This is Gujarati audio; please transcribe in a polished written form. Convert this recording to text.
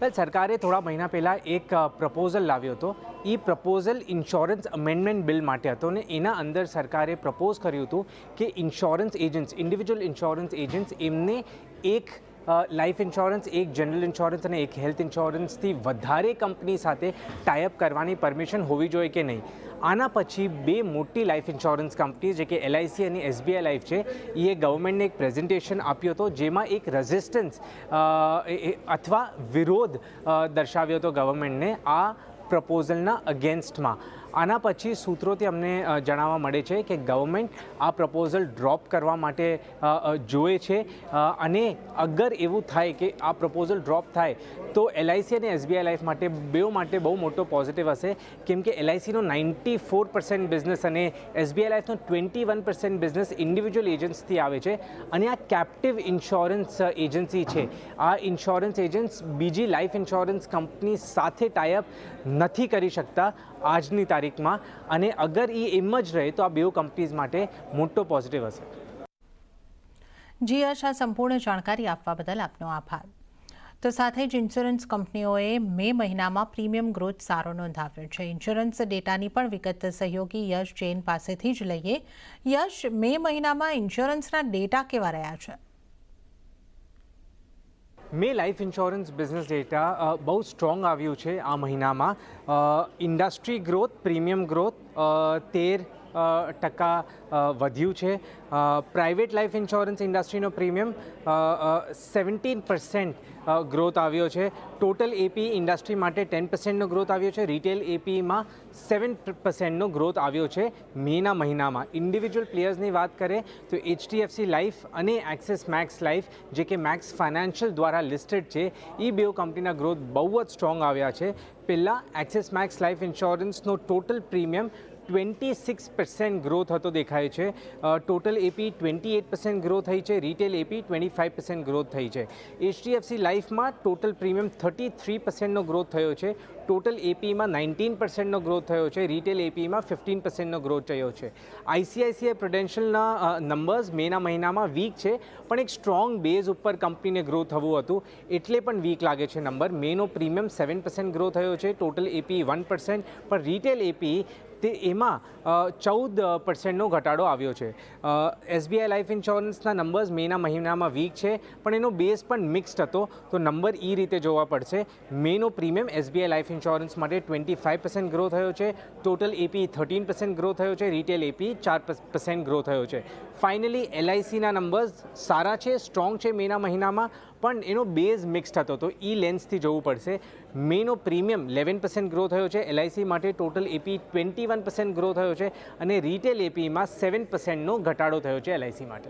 વેલ, સરકારે થોડા મહિના પહેલાં એક પ્રપોઝલ લાવ્યો હતો. એ પ્રપોઝલ ઇન્સ્યોરન્સ અમેન્ડમેન્ટ બિલ માટે હતો ને એના અંદર સરકારે પ્રપોઝ કર્યું હતું કે insurance agents, individual insurance agents, એમને એક લાઈફ ઇન્સ્યોરન્સ, એક જનરલ ઇન્સ્યોરન્સ અને એક હેલ્થ ઇન્સ્યોરન્સથી વધારે કંપની સાથે ટાઈઅપ કરવાની પરમિશન હોવી જોઈએ કે નહીં. આના પછી બે મોટી લાઈફ ઇન્સ્યોરન્સ કંપની જે કે LIC અને SBI લાઈફ છે એ ગવર્મેન્ટને એક પ્રેઝન્ટેશન આપ્યો હતો જેમાં એક રેઝિસ્ટન્સ અથવા વિરોધ દર્શાવ્યો હતો ગવર્મેન્ટને આ પ્રપોઝલના અગેન્સ્ટમાં. આના પછી સૂત્રોથી અમને જાણવા મળે છે કે ગવર્મેન્ટ આ પ્રપોઝલ ડ્રોપ કરવા માટે જોવે છે અને અગર એવું થાય કે આ પ્રપોઝલ ડ્રોપ થાય તો LIC અને SBI લાઈફ માટે બહુ મોટો પોઝિટિવ હશે, કેમ કે LICનો 94% બિઝનેસ અને SBI લાઈફનો 21% બિઝનેસ ઇન્ડિવિજ્યુઅલ એજન્ટ્સથી આવે છે અને આ કેપ્ટિવ ઇન્સ્યોરન્સ એજન્સી છે. આ ઇન્સ્યોરન્સ એજન્ટ્સ બીજી લાઈફ ઇન્સ્યોરન્સ કંપની સાથે ટાઈઅપ નથી કરી શકતા આજની તારીખમાં, અને અગર એ એમ જ રહે તો આ બે કંપનીઝ માટે મોટો પોઝિટિવ હશે. જી યશ, આ સંપૂર્ણ જાણકારી આપવા બદલ આપનો આભાર. તો સાથે જ ઇન્સ્યોરન્સ કંપનીઓએ મે મહિનામાં પ્રીમિયમ ગ્રોથ સારો નોંધાવ્યો છે. ઇન્સ્યોરન્સ ડેટાની પણ વિગત સહયોગી યશ જૈન પાસેથી જ લઈએ. યશ, મે મહિનામાં ઇન્સ્યોરન્સના ડેટા કેવા રહ્યા છે? મે લાઈફ ઇન્સ્યોરન્સ બિઝનેસ ડેટા બહુ સ્ટ્રોંગ આવ્યું છે આ મહિનામાં. ઇન્ડસ્ટ્રી ગ્રોથ, પ્રીમિયમ ગ્રોથ 13% વધ્યું છે. પ્રાઇવેટ લાઈફ ઇન્સ્યોરન્સ ઇન્ડસ્ટ્રીનો પ્રીમિયમ 17% ગ્રોથ આવ્યો છે. ટોટલ AP ઇન્ડસ્ટ્રી માટે 10%નો ગ્રોથ આવ્યો છે. રિટેલ APમાં 7%નો ગ્રોથ આવ્યો છે મેના મહિનામાં. ઇન્ડિવિજ્યુઅલ પ્લેયર્સની વાત કરીએ તો HDFC લાઈફ અને એક્સિસ મેક્સ લાઈફ જે કે મેક્સ ફાઇનાન્શિયલ દ્વારા લિસ્ટેડ છે એ બે કંપનીના ગ્રોથ બહુ જ સ્ટ્રોંગ આવ્યા છે. પહેલાં એક્સિસ મેક્સ લાઈફ ઇન્સ્યોરન્સનો ટોટલ પ્રીમિયમ 26% ગ્રોથ હતો દેખાય છે. ટોટલ AP 28% ગ્રોથ થઈ છે. રિટેલ AP 25% ગ્રોથ થઈ છે. HDFC લાઈફમાં ટોટલ પ્રીમિયમ 33%નો ગ્રોથ થયો છે. ટોટલ APમાં 19%નો ગ્રોથ થયો છે. રિટેલ APમાં 15%નો ગ્રોથ થયો છે. ICICI પ્રુડેન્શિયલના નંબર્સ મેના મહિનામાં વીક છે, પણ એક સ્ટ્રોંગ બેઝ ઉપર કંપનીને ગ્રો થવું હતું એટલે પણ વીક લાગે છે નંબર. મેનો પ્રીમિયમ 7% ગ્રો થયો છે. ટોટલ AP 1%, પણ રિટેલ AP એમાં 14%નો ઘટાડો આવ્યો છે. SBI લાઈફ ઇન્સ્યોરન્સના નંબર્સ મેના મહિનામાં વીક છે, પણ એનો બેઝ પણ મિક્સ્ડ હતો, તો નંબર એ રીતે જોવા પડશે. મેનો પ્રીમિયમ SBI લાઈફ ઇન્સ્યોરન્સ માટે 25% ગ્રો થયો છે. ટોટલ AP 13% ગ્રો થયો છે. રિટેલ AP 4% ગ્રો થયો છે. ફાઇનલી LICના નંબર્સ સારા છે, સ્ટ્રોંગ છે મેના મહિનામાં, પણ એનો બેઝ મિક્સ્ડ હતો, તો એ લેન્સથી જોવું પડશે. મેનો પ્રીમિયમ 11% ગ્રો થયો છે LIC માટે. ટોટલ AP 21% ગ્રો થયો છે અને રિટેલ APમાં 7%નો ઘટાડો થયો છે LIC માટે.